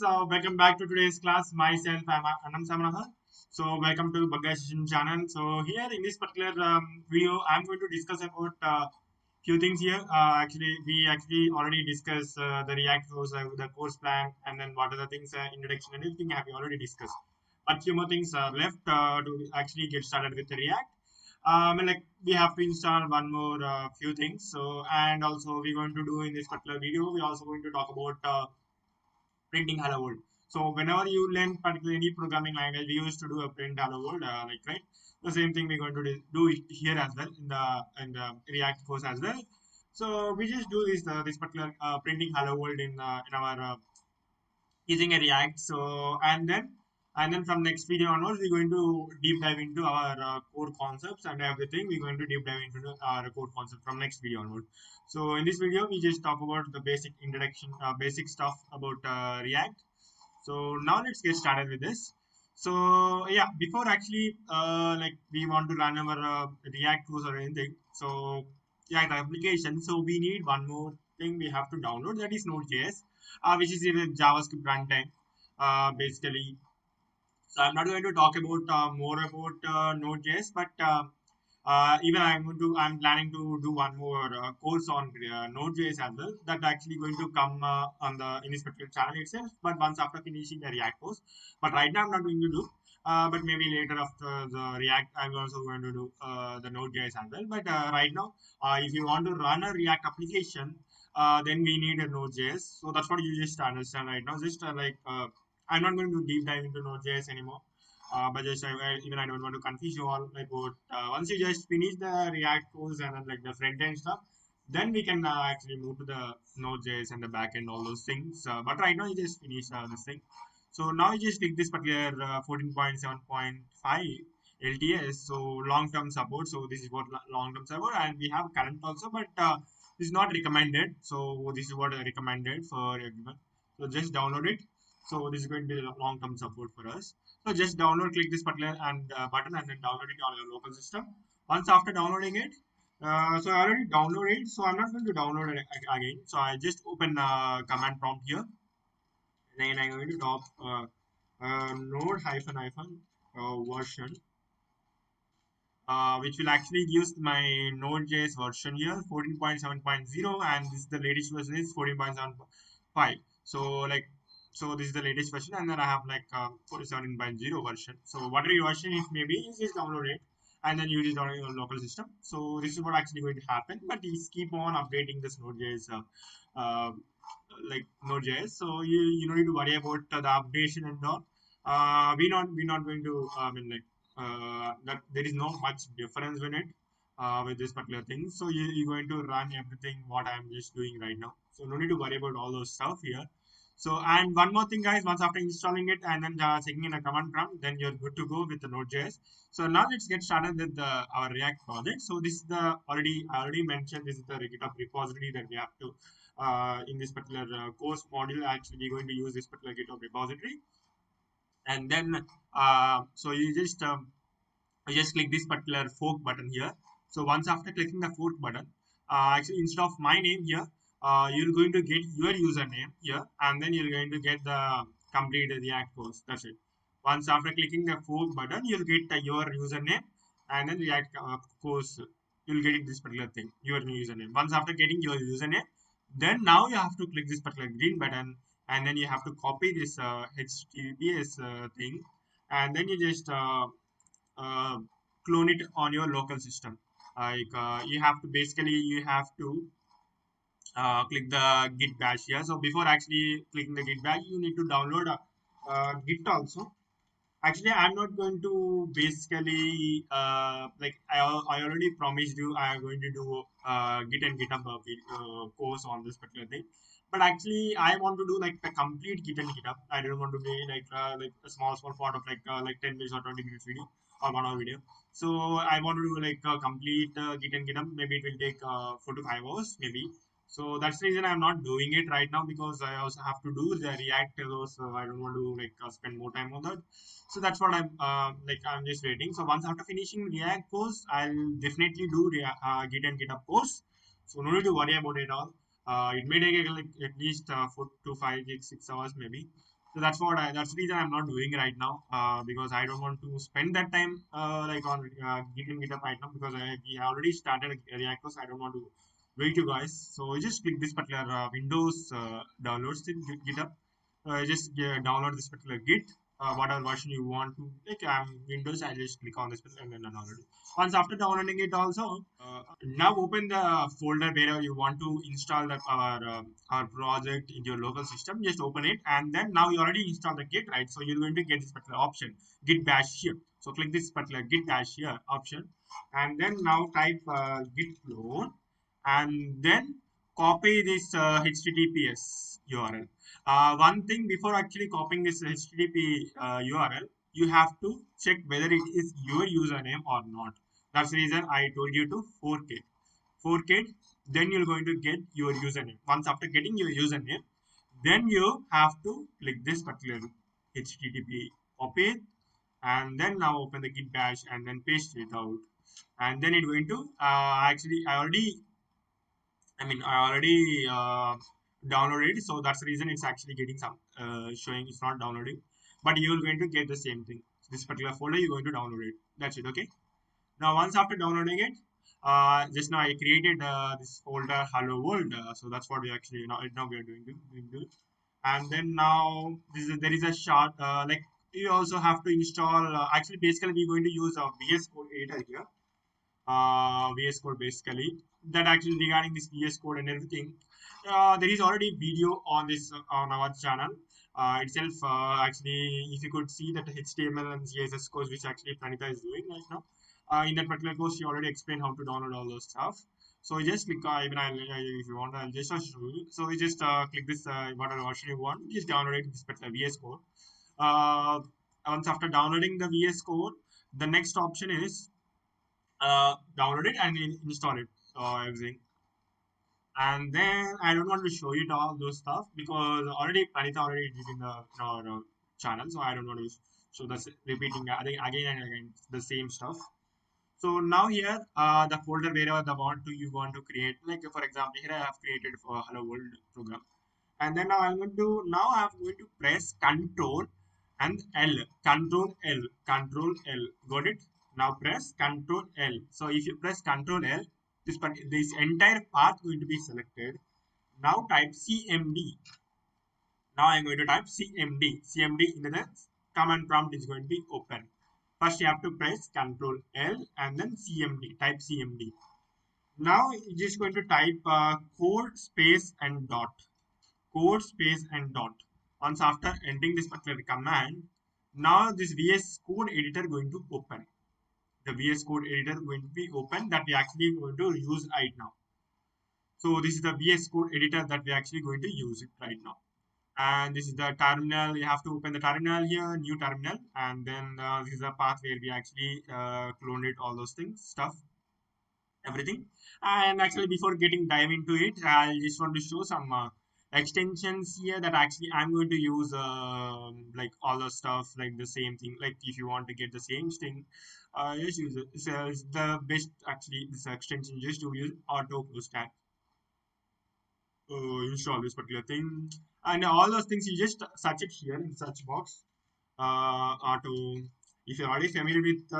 welcome back to today's class. Myself, I'm Anand Samanaha. So, welcome to Bagga Session channel. So, here in this particular video, I'm going to discuss about few things here. We actually already discussed the React course, the course plan, and then what are the things, introduction, and everything have we already discussed. But few more things are left to actually get started with the React. And like we have to install one more few things. So, and also we're going to do in this particular video, we're also going to talk about printing hello world. So whenever you learn particularly any programming language, we used to do a print hello world, like right. The same thing we're going to do it here as well in the React course as well. So we just do this particular printing hello world in our using a React. So and then from next video onwards, we're going to deep dive into our core concepts and everything. We're going to deep dive into our core concept from next video onward. So in this video, we just talk about the basic introduction, basic stuff about React. So now let's get started with this. So yeah, before actually like we want to run our React course or anything. So yeah, the application. So we need one more thing we have to download, that is Node.js, which is in a JavaScript runtime. Basically, so I'm not going to talk about more about Node.js, but I'm planning to do one more course on Node.js as well. That actually going to come on the in this particular channel itself. But once after finishing the React course, but right now I'm not going to do. But maybe later after the React, I'm also going to do the Node.js as well. But right now, if you want to run a React application, then we need a Node.js. So that's what you just understand right now. Just I'm not going to deep dive into Node.js anymore. But just even I don't want to confuse you all. Like, once you just finish the React course and then like the front end stuff, then we can actually move to the Node.js and the backend, all those things. But right now, you just finish this thing. So now you just click this particular 14.7.5 LTS. So long-term support. So this is what long-term support, and we have current also, but this is not recommended. So this is what I recommended for everyone. So just download it. So this is going to be long-term support for us. So just download, click this particular and button, and then download it on your local system. Once after downloading it, so I already downloaded it, so I'm not going to download it again. So I just open command prompt here, and then I'm going to top node hyphen hyphen version, which will actually use my Node.js version here, 14.7.0, and this is the latest version is 14.75. So like, so this is the latest version, and then I have like 47.0 version. So whatever your version is, maybe you just download it, and then use it on your local system. So this is what actually going to happen. But you keep on updating this Node.js, like Node.js. So you don't need to worry about the updation and all. We're not going to that there is not much difference in it with this particular thing. So you're going to run everything what I'm just doing right now. So no need to worry about all those stuff here. So and one more thing, guys, once after installing it and then checking in a command prompt, then you're good to go with the Node.js. So now let's get started with our React project. So this is the I already mentioned, this is the GitHub repository that we have to in this particular course module. Actually, we're going to use this particular GitHub repository, and then so you just click this particular fork button here. So once after clicking the fork button, actually instead of my name here, you're going to get your username here, and then you're going to get the complete React course. That's it. Once after clicking the fork button, you'll get your username, and then React course. You'll get this particular thing, your new username. Once after getting your username, then now you have to click this particular green button, and then you have to copy this HTTPS thing, and then you just uh, clone it on your local system. Like you have to click the git bash here. So before actually clicking the git bash, you need to download git also. Actually, I'm not going to basically I already promised you I'm going to do Git and GitHub course on this particular thing. But actually, I want to do like the complete Git and GitHub. I don't want to be like a small part of like 10 minutes or 20 minutes video or 1 hour video. So I want to do like a complete Git and GitHub. Maybe it will take 4 to 5 hours maybe. So that's the reason I'm not doing it right now, because I also have to do the React. So I don't want to spend more time on that. So that's what I'm just waiting. So once after finishing React course, I'll definitely do Git and GitHub course. So no need to worry about it all. It may take like at least 4 to 5 6 hours maybe. So that's the reason I'm not doing right now, because I don't want to spend that time like on Git and GitHub right now, because we already started React, so I don't want to wait you guys. So you just click this particular Windows downloads in GitHub. Just download this particular Git, whatever version you want to. Like Windows, I just click on this and then download it. Once after downloading it, also now open the folder wherever you want to install our project in your local system. Just open it, and then now you already installed the Git, right? So you're going to get this particular option, Git bash here. So click this particular Git bash here option, and then now type Git clone, and then copy this HTTPS URL. One thing before actually copying this HTTP URL, you have to check whether it is your username or not. That's the reason I told you to fork it. Fork it, then you're going to get your username. Once after getting your username, then you have to click this particular HTTP, copy it, and then now open the Git bash and then paste it out. And then it's going to actually I already downloaded it, so that's the reason it's actually getting some showing it's not downloading. But you're going to get the same thing. This particular folder you're going to download it. That's it. Okay. Now once after downloading it, just now I created this folder hello world. So that's what we actually now we are doing this. And then now there is a short like you also have to install. Actually, basically we're going to use a VS Code editor here. VS Code basically that actually regarding this VS Code and everything. There is already video on this on our channel itself. Actually, if you could see that HTML and CSS course which actually Pranita is doing right now. In that particular course, she already explained how to download all those stuff. So you just click, even if you want, I'll just show you. So you just click this, whatever version you want, just download it, this particular VS Code. Uh, Once after downloading the VS Code, the next option is download it and install it, everything. And then I don't want to show you all those stuff because already Pranita already did in our channel, so I don't want to show this repeating again and again the same stuff. So now here, the folder wherever you want to create, like for example, here I have created for Hello World program, and then now I'm going to press Control and L, Control L, Control L. Got it? Now press Control L. So if you press Control L, this entire path going to be selected. Now type CMD. Now I'm going to type CMD. CMD in the command prompt is going to be open. First, you have to press Control L and then CMD. Type CMD. Now, you're just going to type code space and dot. Code space and dot. Once after entering this particular command, now this VS Code editor going to open. The VS Code editor going to be open that we actually going to use right now. So this is the VS Code editor that we actually going to use it right now. And this is the terminal. You have to open the terminal here, new terminal, and then this is the path where we actually cloned it, all those things, stuff, everything. And actually, before getting dive into it, I just want to show some extensions here that actually I'm going to use, like all the stuff, like the same thing. Like if you want to get the same thing, just use it. So it's the best actually. This extension just to use auto close tag. Install this particular thing, and all those things you just search it here in the search box. Auto, if you're already familiar with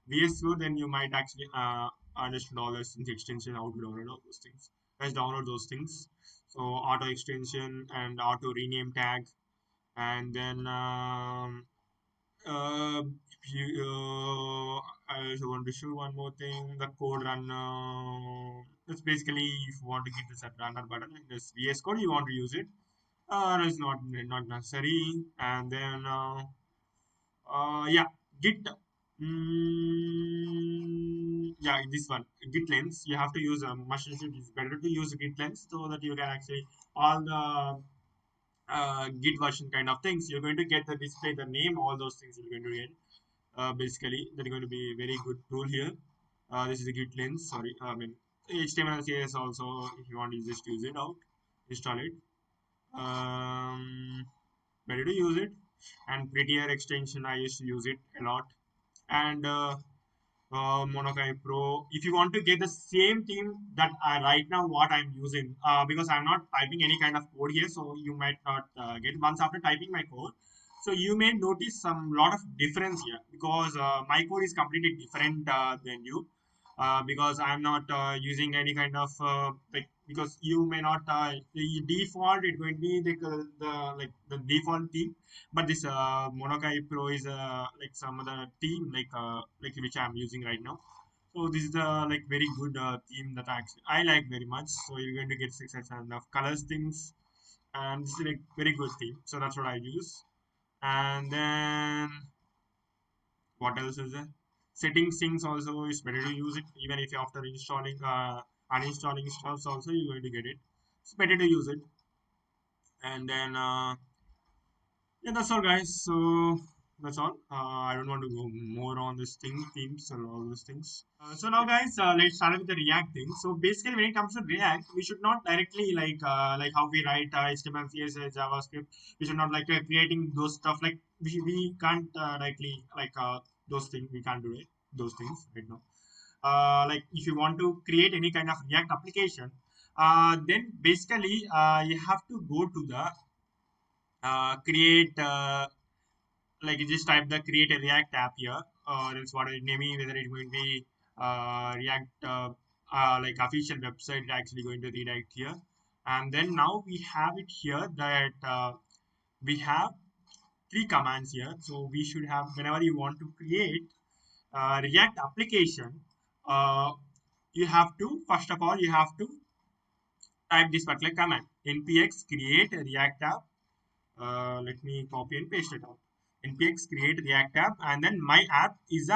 VS Code, then you might actually understand all those things, extension, how to download all those things. Let's download those things. So auto extension and auto rename tag, and then if you, I also want to show one more thing. The code runner. That's basically if you want to get this at runner button in this VS Code, you want to use it. It's not necessary. And then yeah, Git. Yeah, this one Git lens. You have to use a machine. It's better to use Git lens so that you can actually all the Git version kind of things. You're going to get the display, the name, all those things you're going to get. Basically, that's going to be a very good tool here. This is a Git lens. Sorry, I mean HTML and CSS also. If you want to just use it out, install it. Better to use it. And prettier extension, I used to use it a lot. And Monokai Pro. If you want to get the same theme that right now what I'm using, because I'm not typing any kind of code here, so you might not get once after typing my code. So you may notice some lot of difference here because my code is completely different than you. Because I'm not using any kind of like, because you may not the default it going to be the like the default theme, but this Monokai Pro is like some other theme like which I'm using right now. So this is the like very good theme that actually I like very much. So you're going to get six and of colors things, and this is like very good theme. So that's what I use. And then what else is there? Settings things also is better to use it even if after installing uninstalling stuff also you're going to get it. It's better to use it. And then yeah, that's all, guys. So that's all. I don't want to go more on this thing, themes, and all those things. So now, guys, let's start with the React thing. So basically, when it comes to React, we should not directly like how we write HTML, CSS, JavaScript. We should not like creating those stuff. Like we can't directly like those things. We can't do it. Those things right now. Like if you want to create any kind of React application, then basically you have to go to the create like you just type the create a React app here, or else what it name whether it's going to be React like official website actually going to redirect here, and then now we have it here that we have three commands here. So we should have whenever you want to create React application, uh, you have to first of all you have to type this particular command npx create a React app. Let me copy and paste it out. Npx create React app, and then my app is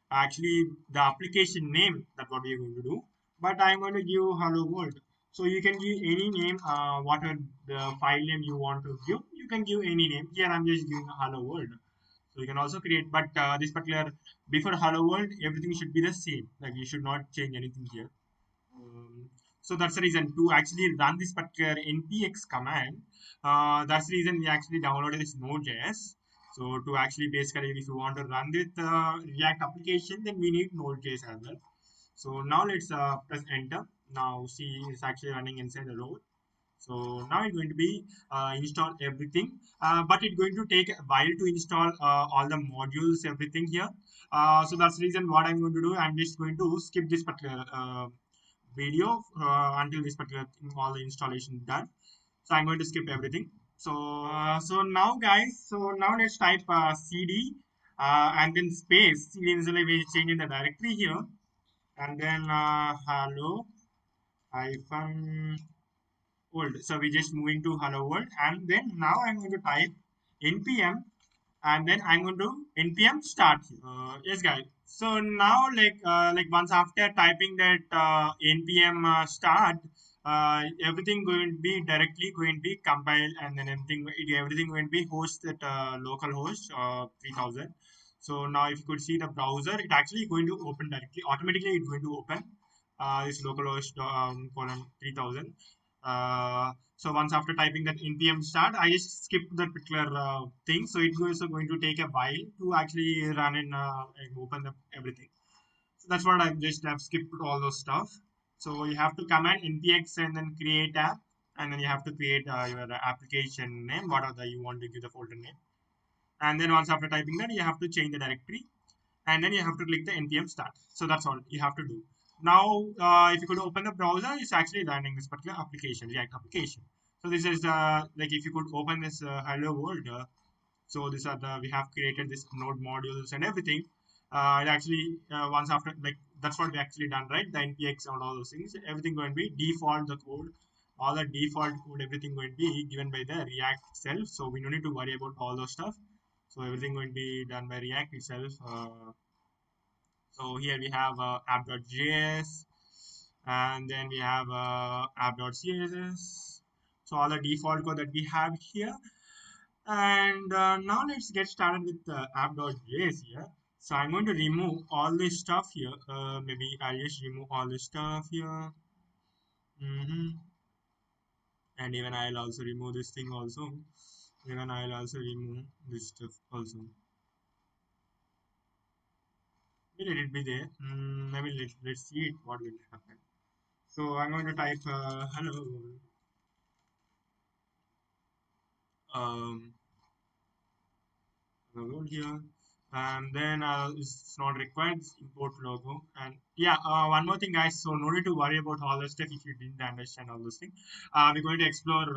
actually the application name that what we are going to do. But I'm going to give hello world. So you can give any name, whatever the file name you want to give. You can give any name. Here I'm just giving hello world. So you can also create, but this particular before hello world, everything should be the same. Like you should not change anything here. So that's the reason to actually run this particular npx command. That's the reason we actually downloaded this Node.js. So to actually basically, if you want to run this React application, then we need Node.js as well. So now let's press enter. Now see it's actually running inside the node. So now it's going to be install everything, but it's going to take a while to install all the modules, everything here. So that's the reason what I'm going to do. I'm just going to skip this particular video until this particular thing, all the installation done. So I'm going to skip everything. So now, guys, so now let's type cd and then space. CD initially we change in the directory here, and then hello hyphen world. So we just moving to hello world, and then now I'm going to type npm, and then I'm going to npm start. Yes, guys. So now, like once after typing that npm start, everything going to be directly going to be compiled, and then everything going to be host at local host 3000. So now, if you could see the browser, it actually going to open directly automatically. It's going to open this localhost colon 3000. So once after typing that npm start, I just skip that particular thing. So it goes going to take a while to actually run and open everything. So that's what I just have skipped all those stuff. So you have to command npx and then create app, and then you have to create your application name, whatever you want to give the folder name. And then once after typing that, you have to change the directory, and then you have to click the npm start. So that's all you have to do. Now, if you could open the browser, it's actually running this particular application, React application. So this is like if you could open this hello world. So these are the we have created this node modules and everything. It actually once after like that's what we actually done, right? The npx and all those things. Everything going to be default the code. All the default code, everything going to be given by the React itself. So we don't need to worry about all those stuff. So everything going to be done by React itself. So here we have app.js, and then we have app.css. So all the default code that we have here. And now let's get started with app.js here. So I'm going to remove all this stuff here. Maybe I'll just remove all this stuff here. And even I'll also remove this thing also. Even I'll also remove this stuff also. let it be there. Maybe let's see it, what will happen. So I'm going to type hello um, logo here, and then it's not required, import logo. And yeah, one more thing guys, so no need to worry about all the stuff if you didn't understand all those things. We're going to explore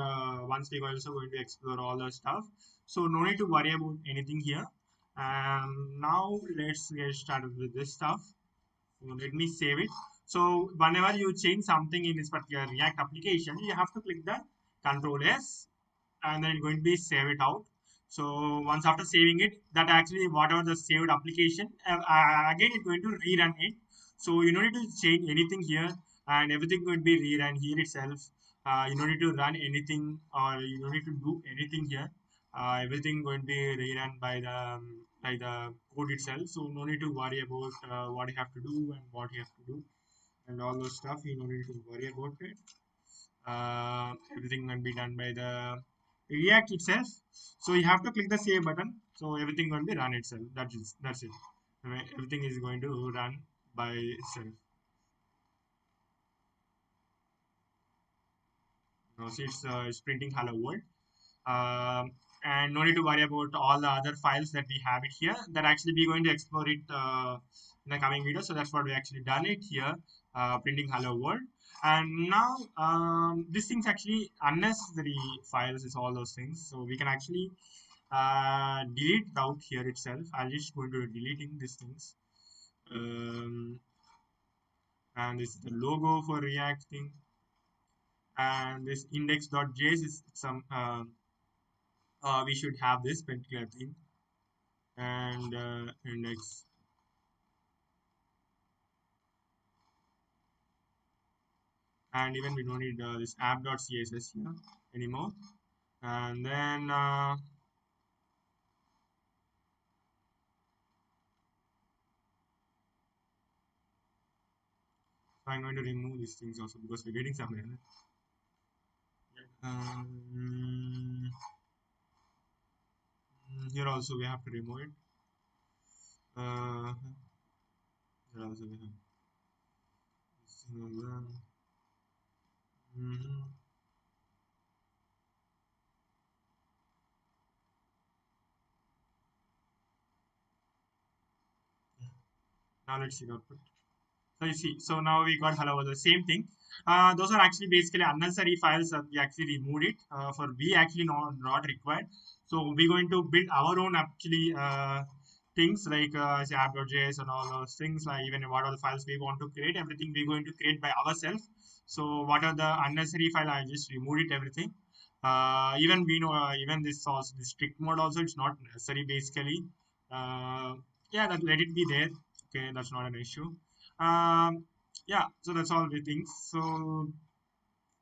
once we're also going to explore all the stuff, so no need to worry about anything here. Now let's get started with this stuff. So let me save it. So whenever you change something in this particular React application, you have to click the Control S, and then it's going to be save it out. So once after saving it, that actually whatever the saved application, again it's going to rerun it. So you don't need to change anything here, and everything going to be rerun here itself. You don't need to run anything, or you don't need to do anything here. Everything going to be rerun by the code itself. So no need to worry about what you have to do and what you have to do and all those stuff. You don't need to worry about it. Everything can be done by the React itself. So you have to click the save button. So everything going to be run itself. That's it. Everything is going to run by itself. See, it's printing hello world. And no need to worry about all the other files that we have it here. That actually we're going to explore it in the coming video. So that's what we actually done it here, printing hello world. And now these things actually unnecessary files is all those things. So we can actually delete it out here itself. I'll just going to deleting these things. And this is the logo for React thing. And this index.js is some we should have this particular thing, and index, and even we don't need this app.css here anymore. And then I'm going to remove these things also because we're getting some error. Here also we have to remove it. Here also we have this thing as well. Now let's see the output. So you see, so now we got hello the same thing. Those are actually basically unnecessary files that we actually removed it for we actually not required. So we're going to build our own actually things like say app.js and all those things, like even what are the files we want to create, everything we're going to create by ourselves. So what are the unnecessary file, I just removed it everything. Even we know even this also the strict mode also it's not necessary basically. Yeah, that let it be there. Okay, that's not an issue. Yeah, so that's all the things. So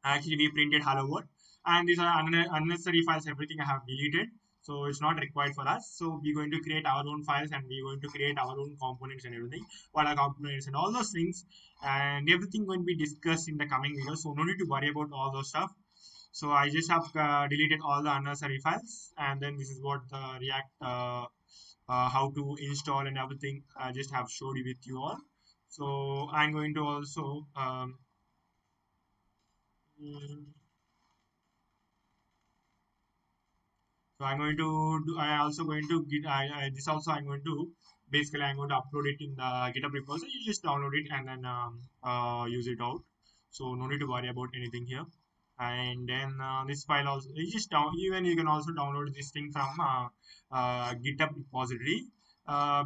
actually we printed hello world, and these are unnecessary files, everything I have deleted, so it's not required for us. So we're going to create our own files, and we're going to create our own components and everything, what are components and all those things, and everything going to be discussed in the coming video. So no need to worry about all those stuff. So I just have deleted all the unnecessary files, and then this is what the React how to install and everything I just have showed you with you all. So I'm going to also mm, so I'm going to do, I also going to get this also I'm going to basically I'm going to upload it in the GitHub repository. You just download it and then use it out. So no need to worry about anything here. And then this file also you just down, even you can also download this thing from GitHub repository.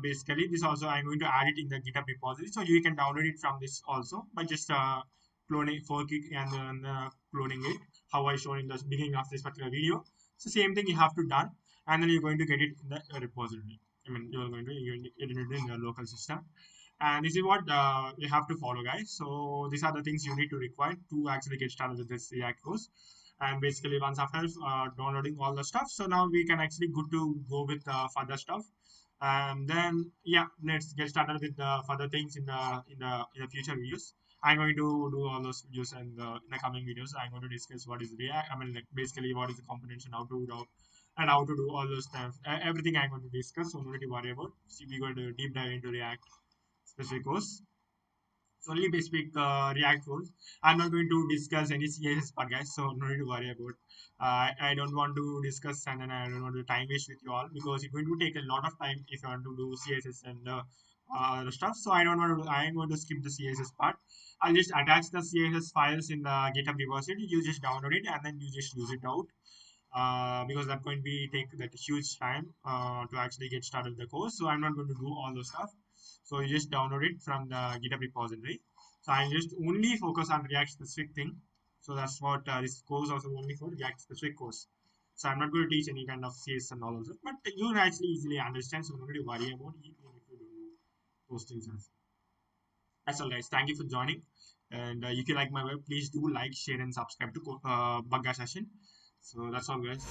Basically this also I'm going to add it in the GitHub repository, so you can download it from this also by just cloning, forking, and then cloning it, how I shown in the beginning of this particular video. So same thing you have to done, and then you're going to get it in the repository. I mean, you're going to get it in your local system, and this is what you have to follow, guys. So these are the things you need to require to actually get started with this React course. And basically, once after downloading all the stuff, so now we can actually good to go with further stuff. And then yeah, let's get started with the further things in the future videos. I'm going to do all those videos, and in the coming videos I'm going to discuss what is React, I mean like basically what is the components and how to do, and how to do all those stuff. Everything I'm going to discuss, so no need to worry about. See, we're going to deep dive into React. specific course. It's only basic React course. I'm not going to discuss any CSS part, guys, so no need to worry about. I don't want to discuss and then I don't want to time waste with you all because it's going to take a lot of time if you want to do CSS and the stuff. So I don't want to. I'm going to skip the CSS part. I'll just attach the CSS files in the GitHub repository. You just download it and then you just use it out. Because that's going to be take that huge time to actually get started the course. So I'm not going to do all those stuff. So you just download it from the GitHub repository. So I just only focus on React specific thing. So that's what this course also only for React specific course. So I'm not going to teach any kind of CS and all of that, but you can actually easily understand. So don't need to worry about it even if you don't know those things. That's all, guys. Thank you for joining. And if you like my work, please do like, share, and subscribe to Bugga Session. So that's all, guys.